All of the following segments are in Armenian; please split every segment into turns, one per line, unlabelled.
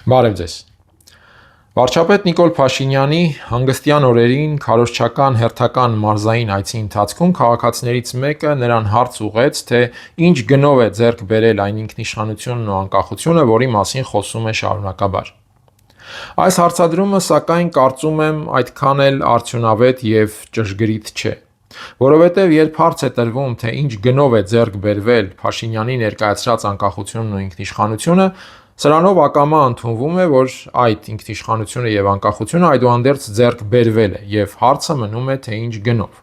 Բարև ձեզ։ Վարչապետ Նիկոլ Փաշինյանի հանգստյան օրերին քարոզչական հերթական մարզային այցի ընթացքում քաղաքացիներից մեկը նրան հարց ուղղեց, թե ինչ գնով է ձեռք բերել այն ինքնիշխանությունն ու անկախությունը, որի մասին խոսում է շարունակաբար։ Այս հարցադրումը, սակայն, կարծում եմ, այդքան էլ արդյունավետ եւ ճշգրիտ չէ, որովհետեւ երբ հարց է տրվում, թե ինչ գնով է ձեռք բերվել Փաշինյանի ներկայացրած անկախությունն ու ինքնիշխանությունը, սրանով ակամա ընդունվում է, որ այդ ինքնիշխանությունը եւ անկախությունը այդուհանդերձ ձեռք բերվել է, եւ հարցը մնում է, թե ինչ գնով։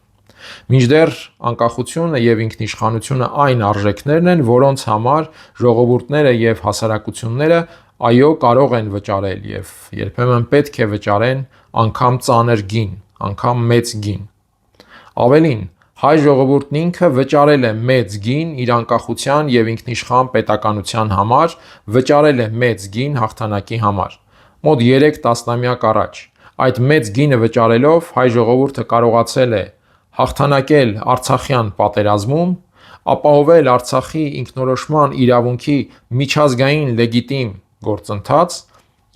Մինչդեռ անկախությունը եւ ինքնիշխանությունը այն արժեքներն են, որոնց համար ժողովուրդները եւ հասարակությունները այո կարող են վճարել եւ երբեմն պետք է վճարեն անգամ ծանր գին, անգամ մեծ գին։ Ավելին, հայ ժողովուրդն ինքը վճարել է մեծ գին իր անկախության եւ ինքնիշխան պետականության համար, վճարել է մեծ գին հաղթանակի համար։ Մոտ 3 տասնամյակ առաջ այդ մեծ գինը վճարելով հայ ժողովուրդը կարողացել է հաղթանակել Արցախյան պատերազմում, ապահովել Արցախի ինքնորոշման իրավունքի միջազգային լեգիտիմ գործընթաց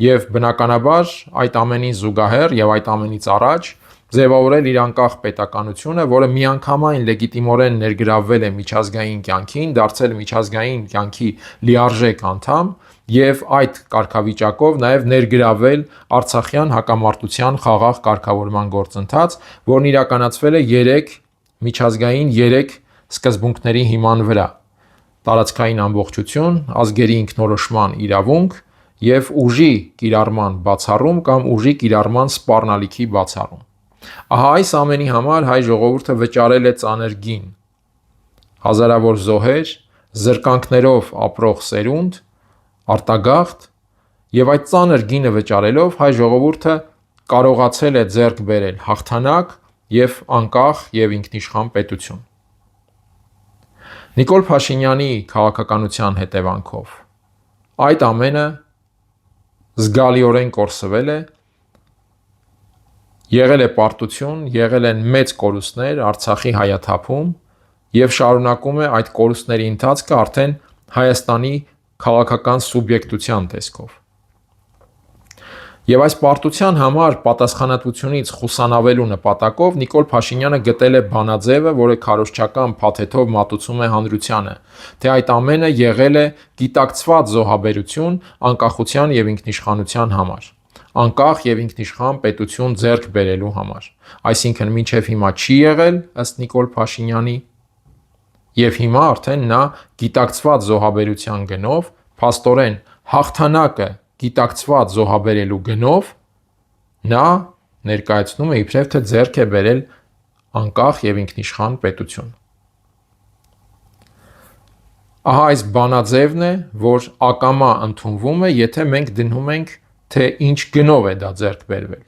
եւ բնականաբար այդ ամենին զուգահեռ եւ այդ ամենից առաջ ձևավորել իր անկախ պետականությունը, որը միանգամայն լեգիտիմորեն ներգրավվել է միջազգային կյանքին, դարձել միջազգային կյանքի լիարժեք անդամ եւ այդ կարգավիճակով նաեւ ներգրավվել Արցախյան հակամարտության խաղաղ կարգավորման գործընթաց, որն իրականացվել է 3 սկզբունքների հիման վրա՝ տարածքային ամբողջություն, ազգերի ինքնորոշման իրավունք եւ ուժի կիրառման բացառում կամ ուժի կիրառման սպառնալիքի բացառում։ Ահա այս ամենի համար հայ ժողովուրդը վճարել է ծանր գին, հազարավոր զոհեր, զրկանքներով ապրող սերունդ, արտագաղթ, եւ այդ ծանր գինը վճարելով հայ ժողովուրդը կարողացել է ձեռք բերել հաղթանակ եւ անկախ եւ ինքնիշխան պետություն։ Նիկոլ Փաշինյանի քաղաքականության հետևանքով այդ ամենը զգալիորեն կորսվել է, եղել է պարտություն, եղել են մեծ կորուստներ Արցախի հայաթափում եւ շարունակում է այդ կորուստների ընթացքը արդեն Հայաստանի քաղաքական սուբյեկտության տեսքով։ Եվ այս պարտության համար պատասխանատվությունից խուսանավելու նպատակով Նիկոլ Փաշինյանը գտել է բանաձևը, որը քարոզչական փաթեթով մատուցում է հանրությանը, թե այդ ամենը եղել է գիտակցված զոհաբերություն անկախության եւ ինքնիշխանության համար, անկախ եւ ինքնիշխան պետություն ձեռք բերելու համար։ Այսինքն մինչեւ հիմա չի եղել ըստ Նիկոլ Փաշինյանի եւ հիմա արդեն նա գիտակցված զոհաբերության գնով, փաստորեն հաղթանակը գիտակցված զոհաբերելու գնով նա ներկայացնում է իբրև թե ձեռք է բերել անկախ եւ ինքնիշխան պետություն։ Ահա այս բանաձևն է, որ ակամա ընդունվում է, եթե մենք դնում ենք, թե ինչ գնով է դա ձեռք բերվել։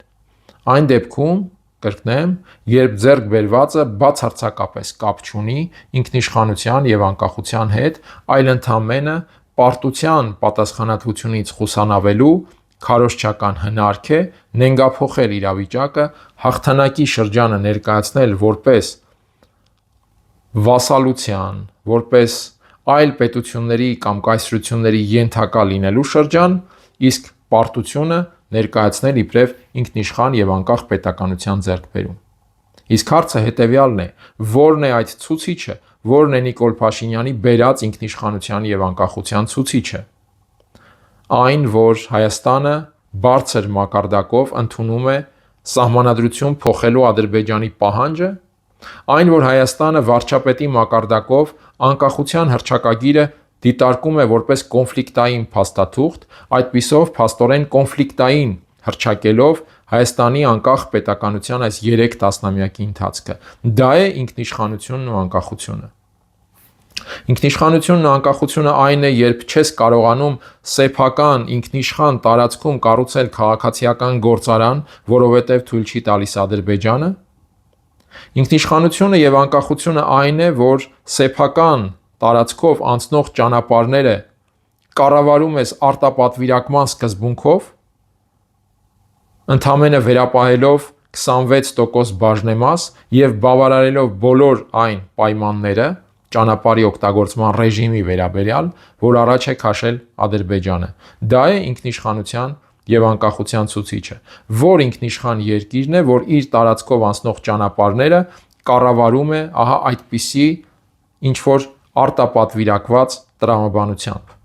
Այն դեպքում, կրկնեմ, երբ ձեռք բերվածը բացարձակապես կապ չունի ինքնիշխանության եւ անկախության հետ, այլ ընդամենը պարտության պատասխանատվությունից խուսանավելու քարոզչական հնարք է նենգափոխել իրավիճակը, հաղթանակի շրջանը ներկայացնել որպես վասալության, որպես այլ պետությունների կամ կայսրությունների ենթակա լինելու շրջան, իսկ պարտությունը ներկայացնել իբրև ինքնիշխան եւ անկախ պետականության ձեռքբերում։ Իսկ հարցը հետեւյալն է. ո՞րն է այդ ցուցիչը, ո՞րն է Նիկոլ Փաշինյանի բերած ինքնիշխանության եւ անկախության ցուցիչը։ Այն, որ Հայաստանը բարձր մակարդակով ընդունում է սահմանադրություն փոխելու Ադրբեջանի պահանջը, այն, որ Հայաստանը վարչապետի մակարդակով անկախության հռչակագիրը դիտարկում է որպես կոնֆլիկտային փաստաթուղթ, այդպիսով փաստորեն կոնֆլիկտային հռչակելով Հայաստանի անկախ պետականության այս 3 տասնամյակի ընթացքը։ Դա է ինքնիշխանությունն ու անկախությունը։ Ինքնիշխանությունն ու անկախությունը այն է, երբ չես կարողանում սեփական ինքնիշխան տարածքում կառուցել քաղաքացիական գործարան, որովհետև թույլ չի տալիս Ադրբեջանը։ Ինքնիշխանությունը եւ անկախությունը այն է, որ սեփական տարածքով անցնող ճանապարհները կառավարում ես արտապատվիրակման սկզբունքով, ընդամենը վերապահելով 26% բաժնեմաս եւ բավարարելով բոլոր այն պայմանները, ճանապարհի օգտագործման ռեժիմի վերաբերյալ, որ առաջ է քաշել Ադրբեջանը։ Դա է ինքնիշխանության եւ անկախության ցուցիչը, որ ինքնիշխան երկիրն է, որ իր տարածքով անցնող ճանապարհները կառավարում է ահա այդպիսի ինչ որ արտապատվիրակված տրամաբանությամբ։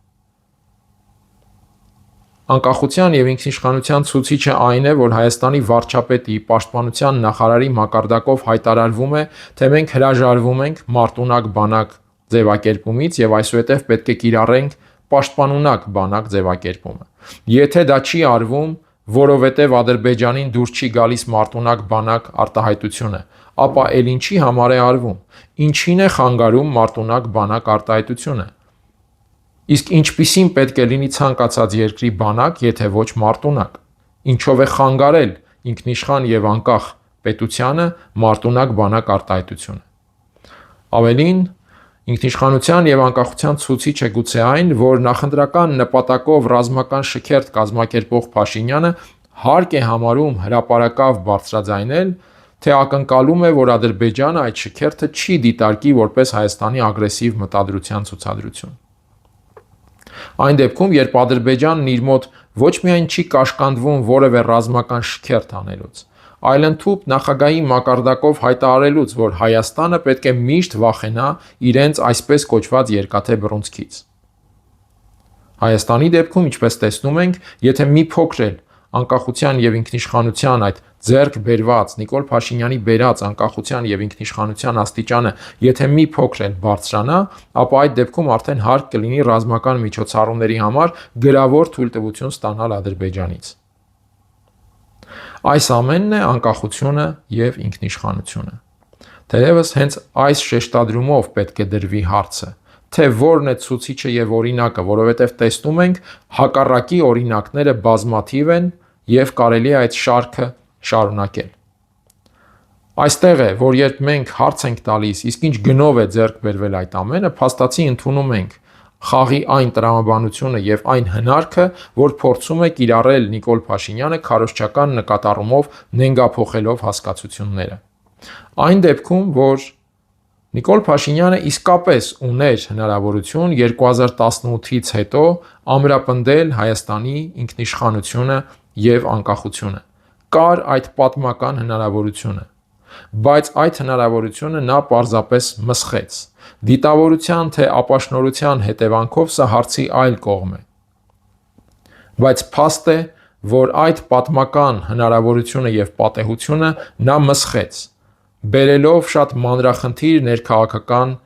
Անկախության եւ ինքնիշխանության ցուցիչը այն է, որ Հայաստանի վարչապետի պաշտպանության նախարարի մակարդակով հայտարարվում է, թե մենք հրաժարվում ենք մարտունակ բանակ ձևակերպումից եւ այսուհետեւ պետք է կիրառենք պաշտպանունակ բանակ ձևակերպումը։ Եթե դա չի արվում, որովհետեւ Ադրբեջանին դուր չի գալիս մարտունակ բանակ արտահայտությունը, ապա ել ինչի համար է արվում։ Ինչին է խանգարում մարտունակ բանակ արտահայտությունը։ Իսկ ինչպիսին պետք է լինի ցանկացած երկրի բանակ, եթե ոչ մարտունակ։ Ինչով է խանգարել ինքնիշխան եւ անկախ պետությանը մարտունակ բանակ արտահայտությունը։ Ավելին, ինքնիշխանության եւ անկախության ցուցիչ է գուցե այն, որ նախընտրական նպատակով ռազմական շքերթ կազմակերպող Փաշինյանը հարկ է համարում հրապարակավ բարձրաձայնել, թե ակնկալում է, որ Ադրբեջանը այդ շքերթը չի դիտարկի որպես Հայաստանի ագրեսիվ մտադրության ցուցադրություն։ Այն դեպքում, երբ Ադրբեջանն իր մոտ ոչ միայն չի կաշկանդվում որևէ ռազմական շքերթ անելուց, այլ ընդհուպ նախագահի մակարդակով հայտարարելուց, որ Հայաստանը պետք է միշտ վախենա իրենց այսպես կոչված երկաթե բռունցքից։ Հայաստանի դեպքում, ինչպես տեսնում ենք, եթե մի փոքր էլ անկախության եւ ինքնիշխանության այդ ձեռք բերված Նիկոլ Փաշինյանի բերած անկախության եւ ինքնիշխանության աստիճանը, եթե մի փոքր էլ բարձրանա, ապա այդ դեպքում արդեն հարկ կլինի ռազմական միջոցառումների համար գրավոր թույլտվություն ստանալ Ադրբեջանից։ Այս ամենն է անկախությունը եւ ինքնիշխանությունը։ Թերևս հենց այս շեշտադրումով պետք է դրվի հարցը, թե որն է ցուցիչը եւ օրինակը, որովհետեւ տեսնում ենք հակառակի օրինակները բազմաթիվ են եւ կարելի է այդ շարքը շարունակել։ Այստեղ է, որ երբ մենք հարց ենք տալիս, իսկ ինչ գնով է ձեռք բերվել այդ ամենը, փաստացի ընդունում ենք խաղի այն տրամաբանությունը եւ այն հնարքը, որ փորձում է կիրառել Նիկոլ Փաշինյանը քարոզչական նկատառումով նենգափոխելով հասկացությունները։ Այն դեպքում, որ Նիկոլ Փաշինյանը իսկապես ուներ հնարավորություն 2018-ից հետո ամրապնդել Հայաստանի ինքնիշխանությունը եւ անկախությունը։ Կար այդ պատմական հնարավորությունը, բայց այդ հնարավորությունը նա պարզապես մսխեց։ Դիտավորության թե ապաշնորհության հետևանքով սա հարցի այլ կողմ է։ Բայց փաստ է, որ այդ պատմական հնարավորությունը եւ պատեհությունը նա մսխեց, բերելով շատ մանրախնդիր ներքաղաքական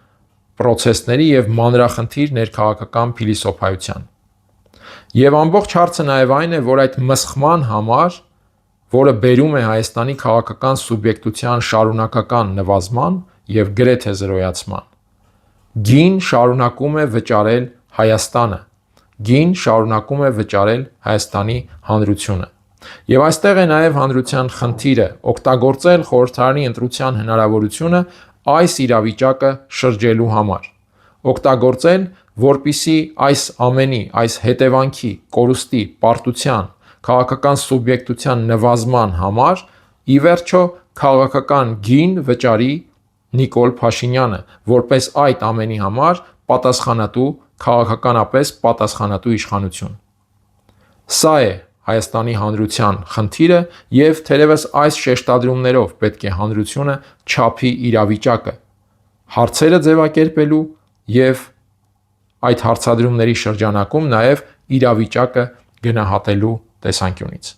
պրոցեսների եւ մանրախնդիր ներքաղաքական փիլիսոփայության։ Եվ ամբողջ հարցը նաեւ այն է, որ այդ մսխման համար, որը բերում է Հայաստանի քաղաքական սուբյեկտության շարունակական նվազման եւ գրեթե զրոյացման, գին շարունակում է վճարել Հայաստանը, գին շարունակում է վճարել Հայաստանի հանրությունը։ Եվ այստեղ է նաև հանրության խնդիրը օգտագործել խորհրդարանի ընտրության հնարավորությունը այս իրավիճակը շրջելու համար, օգտագործել, որպիսի այս ամենի, այս հետևանքի, կորուստի, պարտության, քաղաքական սուբյեկտության նվազման համար ի վերջո քաղաքական գին վճարի Նիկոլ Փաշինյանը, որպես այդ ամենի համար պատասխանատու, քաղաքականապես պատասխանատու իշխանություն։ Սա է Հայաստանի հանրության խնդիրը եւ թերևս այս շեշտադրումներով պետք է հանրությունը չափի իրավիճակը հարցերը ձևակերպելու եւ այդ հարցադրումների շրջանակում նաեւ իրավիճակը գնահատելու տեսանկյունից։